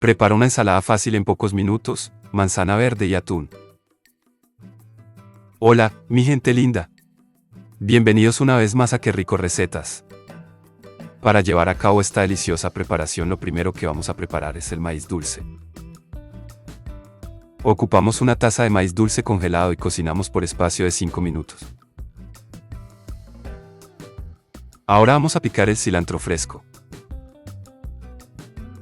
Prepara una ensalada fácil en pocos minutos, manzana verde y atún. Hola, mi gente linda. Bienvenidos una vez más a Qué Rico Recetas. Para llevar a cabo esta deliciosa preparación, lo primero que vamos a preparar es el maíz dulce. Ocupamos una taza de maíz dulce congelado y cocinamos por espacio de 5 minutos. Ahora vamos a picar el cilantro fresco.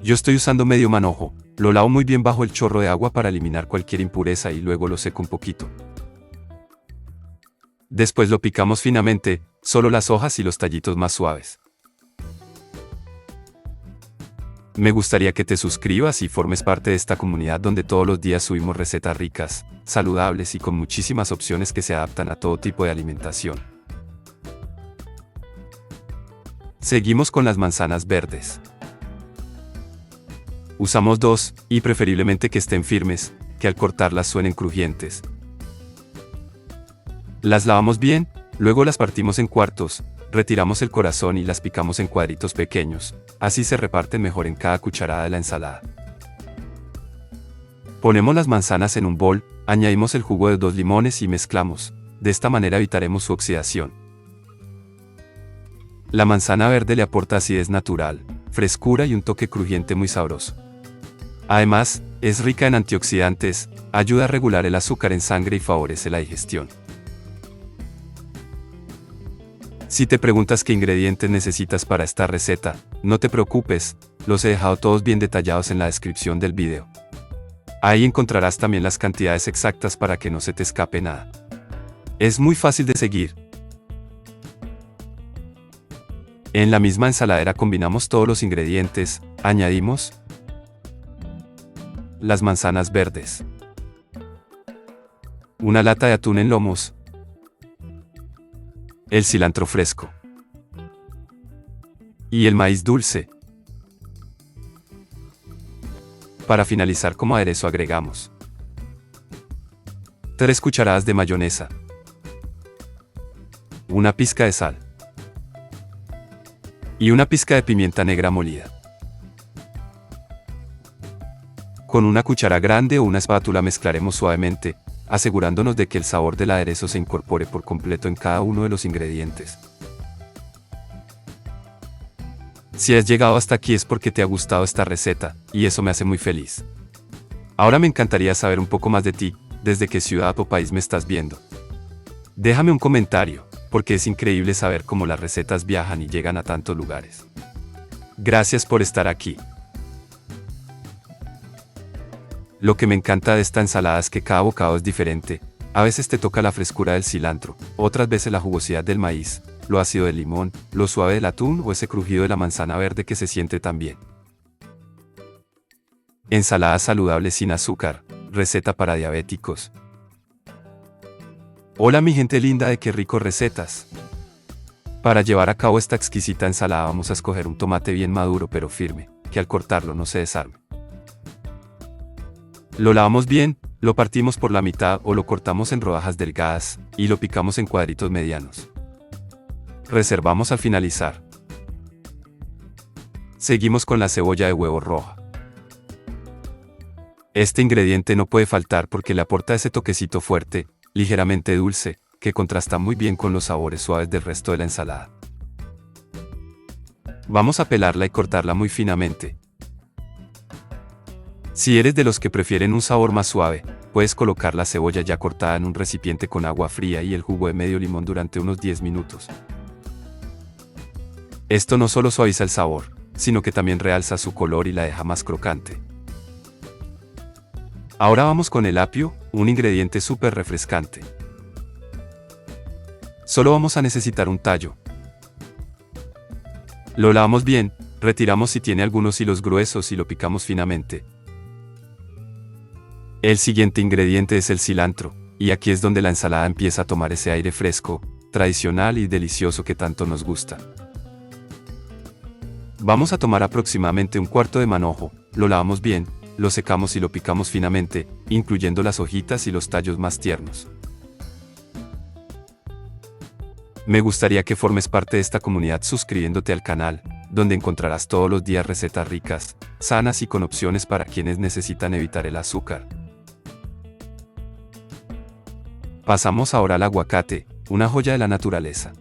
Yo estoy usando medio manojo, lo lavo muy bien bajo el chorro de agua para eliminar cualquier impureza y luego lo seco un poquito. Después lo picamos finamente, solo las hojas y los tallitos más suaves. Me gustaría que te suscribas y formes parte de esta comunidad donde todos los días subimos recetas ricas, saludables y con muchísimas opciones que se adaptan a todo tipo de alimentación. Seguimos con las manzanas verdes. Usamos 2, y preferiblemente que estén firmes, que al cortarlas suenen crujientes. Las lavamos bien, luego las partimos en cuartos, retiramos el corazón y las picamos en cuadritos pequeños, así se reparten mejor en cada cucharada de la ensalada. Ponemos las manzanas en un bol, añadimos el jugo de 2 limones y mezclamos, de esta manera evitaremos su oxidación. La manzana verde le aporta acidez natural, frescura y un toque crujiente muy sabroso. Además, es rica en antioxidantes, ayuda a regular el azúcar en sangre y favorece la digestión. Si te preguntas qué ingredientes necesitas para esta receta, no te preocupes, los he dejado todos bien detallados en la descripción del video. Ahí encontrarás también las cantidades exactas para que no se te escape nada. Es muy fácil de seguir. En la misma ensaladera combinamos todos los ingredientes, añadimos las manzanas verdes, una lata de atún en lomos, el cilantro fresco y el maíz dulce. Para finalizar como aderezo agregamos 3 cucharadas de mayonesa, una pizca de sal y una pizca de pimienta negra molida. Con una cuchara grande o una espátula mezclaremos suavemente, asegurándonos de que el sabor del aderezo se incorpore por completo en cada uno de los ingredientes. Si has llegado hasta aquí es porque te ha gustado esta receta, y eso me hace muy feliz. Ahora me encantaría saber un poco más de ti, desde qué ciudad o país me estás viendo. Déjame un comentario, porque es increíble saber cómo las recetas viajan y llegan a tantos lugares. Gracias por estar aquí. Lo que me encanta de esta ensalada es que cada bocado es diferente. A veces te toca la frescura del cilantro, otras veces la jugosidad del maíz, lo ácido del limón, lo suave del atún o ese crujido de la manzana verde que se siente tan bien. Ensalada saludable sin azúcar, receta para diabéticos. Hola mi gente linda de Qué Rico Recetas. Para llevar a cabo esta exquisita ensalada vamos a escoger un tomate bien maduro pero firme, que al cortarlo no se desarme. Lo lavamos bien, lo partimos por la mitad o lo cortamos en rodajas delgadas, y lo picamos en cuadritos medianos. Reservamos al finalizar. Seguimos con la cebolla de huevo roja. Este ingrediente no puede faltar porque le aporta ese toquecito fuerte, ligeramente dulce, que contrasta muy bien con los sabores suaves del resto de la ensalada. Vamos a pelarla y cortarla muy finamente. Si eres de los que prefieren un sabor más suave, puedes colocar la cebolla ya cortada en un recipiente con agua fría y el jugo de medio limón durante unos 10 minutos. Esto no solo suaviza el sabor, sino que también realza su color y la deja más crocante. Ahora vamos con el apio, un ingrediente súper refrescante. Solo vamos a necesitar un tallo. Lo lavamos bien, retiramos si tiene algunos hilos gruesos y lo picamos finamente. El siguiente ingrediente es el cilantro, y aquí es donde la ensalada empieza a tomar ese aire fresco, tradicional y delicioso que tanto nos gusta. Vamos a tomar aproximadamente un cuarto de manojo, lo lavamos bien, lo secamos y lo picamos finamente, incluyendo las hojitas y los tallos más tiernos. Me gustaría que formes parte de esta comunidad suscribiéndote al canal, donde encontrarás todos los días recetas ricas, sanas y con opciones para quienes necesitan evitar el azúcar. Pasamos ahora al aguacate, una joya de la naturaleza.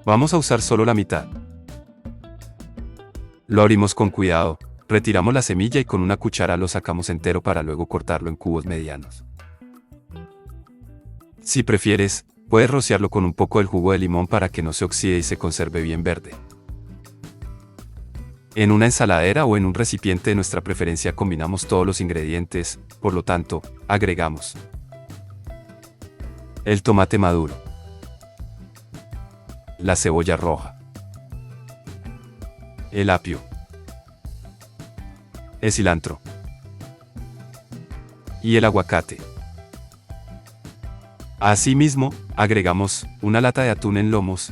Vamos a usar solo la mitad. Lo abrimos con cuidado, retiramos la semilla y con una cuchara lo sacamos entero para luego cortarlo en cubos medianos. Si prefieres, puedes rociarlo con un poco del jugo de limón para que no se oxide y se conserve bien verde. En una ensaladera o en un recipiente de nuestra preferencia combinamos todos los ingredientes, por lo tanto, agregamos el tomate maduro, la cebolla roja, el apio, el cilantro y el aguacate. Asimismo, agregamos una lata de atún en lomos.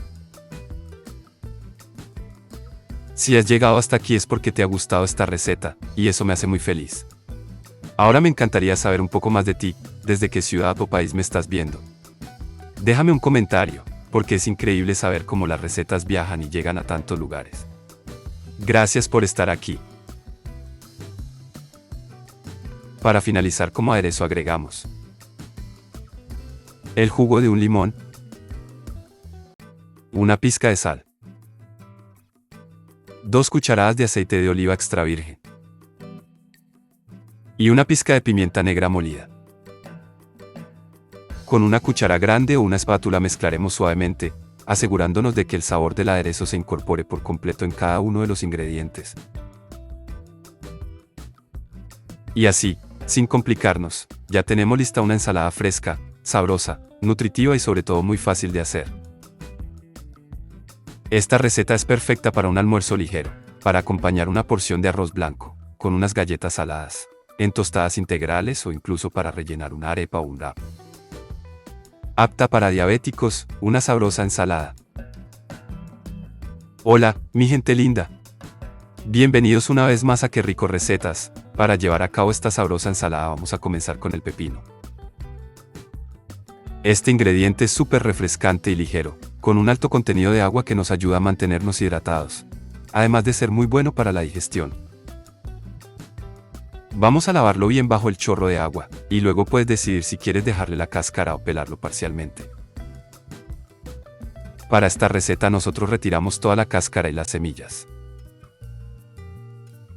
Si has llegado hasta aquí es porque te ha gustado esta receta, y eso me hace muy feliz. Ahora me encantaría saber un poco más de ti, desde qué ciudad o país me estás viendo. Déjame un comentario, porque es increíble saber cómo las recetas viajan y llegan a tantos lugares. Gracias por estar aquí. Para finalizar como aderezo agregamos el jugo de un limón, una pizca de sal, 2 cucharadas de aceite de oliva extra virgen y una pizca de pimienta negra molida. Con una cuchara grande o una espátula mezclaremos suavemente, asegurándonos de que el sabor del aderezo se incorpore por completo en cada uno de los ingredientes. Y así, sin complicarnos, ya tenemos lista una ensalada fresca, sabrosa, nutritiva y sobre todo muy fácil de hacer. Esta receta es perfecta para un almuerzo ligero, para acompañar una porción de arroz blanco, con unas galletas saladas, en tostadas integrales o incluso para rellenar una arepa o un wrap. Apta para diabéticos, una sabrosa ensalada. Hola, mi gente linda. Bienvenidos una vez más a Qué Rico Recetas. Para llevar a cabo esta sabrosa ensalada vamos a comenzar con el pepino. Este ingrediente es súper refrescante y ligero, con un alto contenido de agua que nos ayuda a mantenernos hidratados, además de ser muy bueno para la digestión. Vamos a lavarlo bien bajo el chorro de agua, y luego puedes decidir si quieres dejarle la cáscara o pelarlo parcialmente. Para esta receta nosotros retiramos toda la cáscara y las semillas.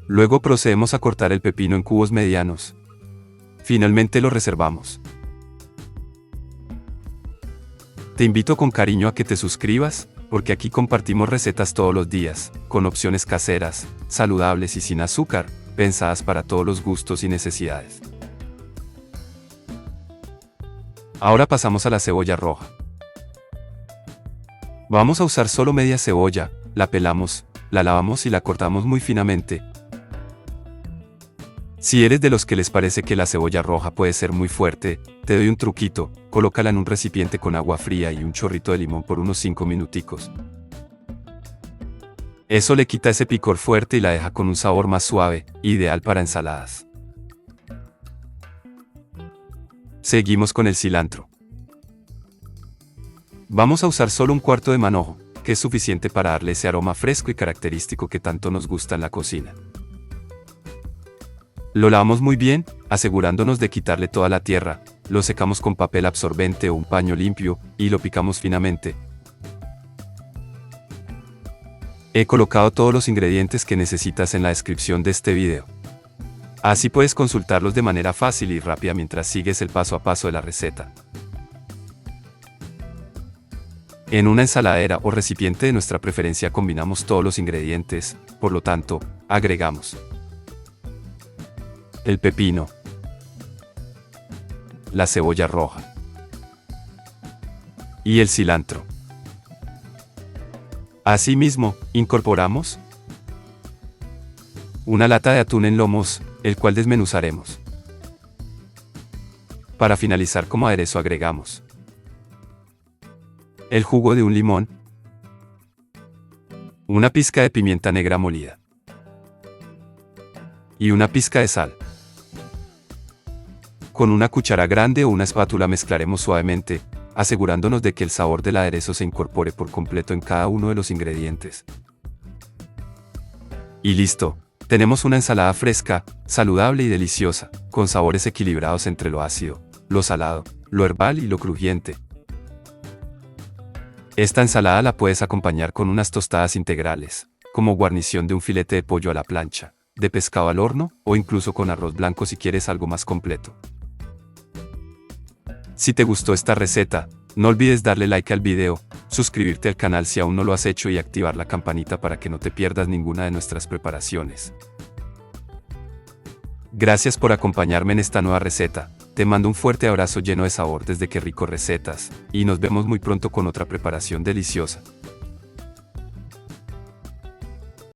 Luego procedemos a cortar el pepino en cubos medianos. Finalmente lo reservamos. Te invito con cariño a que te suscribas, porque aquí compartimos recetas todos los días, con opciones caseras, saludables y sin azúcar, pensadas para todos los gustos y necesidades. Ahora pasamos a la cebolla roja. Vamos a usar solo media cebolla, la pelamos, la lavamos y la cortamos muy finamente. Si eres de los que les parece que la cebolla roja puede ser muy fuerte, te doy un truquito, colócala en un recipiente con agua fría y un chorrito de limón por unos 5 minuticos. Eso le quita ese picor fuerte y la deja con un sabor más suave, ideal para ensaladas. Seguimos con el cilantro. Vamos a usar solo un cuarto de manojo, que es suficiente para darle ese aroma fresco y característico que tanto nos gusta en la cocina. Lo lavamos muy bien, asegurándonos de quitarle toda la tierra, lo secamos con papel absorbente o un paño limpio, y lo picamos finamente. He colocado todos los ingredientes que necesitas en la descripción de este video. Así puedes consultarlos de manera fácil y rápida mientras sigues el paso a paso de la receta. En una ensaladera o recipiente de nuestra preferencia combinamos todos los ingredientes, por lo tanto, agregamos el pepino, la cebolla roja y el cilantro. Asimismo, incorporamos una lata de atún en lomos, el cual desmenuzaremos. Para finalizar como aderezo agregamos el jugo de un limón, una pizca de pimienta negra molida y una pizca de sal. Con una cuchara grande o una espátula mezclaremos suavemente, asegurándonos de que el sabor del aderezo se incorpore por completo en cada uno de los ingredientes. Y listo, tenemos una ensalada fresca, saludable y deliciosa, con sabores equilibrados entre lo ácido, lo salado, lo herbal y lo crujiente. Esta ensalada la puedes acompañar con unas tostadas integrales, como guarnición de un filete de pollo a la plancha, de pescado al horno o incluso con arroz blanco si quieres algo más completo. Si te gustó esta receta, no olvides darle like al video, suscribirte al canal si aún no lo has hecho y activar la campanita para que no te pierdas ninguna de nuestras preparaciones. Gracias por acompañarme en esta nueva receta, te mando un fuerte abrazo lleno de sabor desde Qué Rico Recetas, y nos vemos muy pronto con otra preparación deliciosa.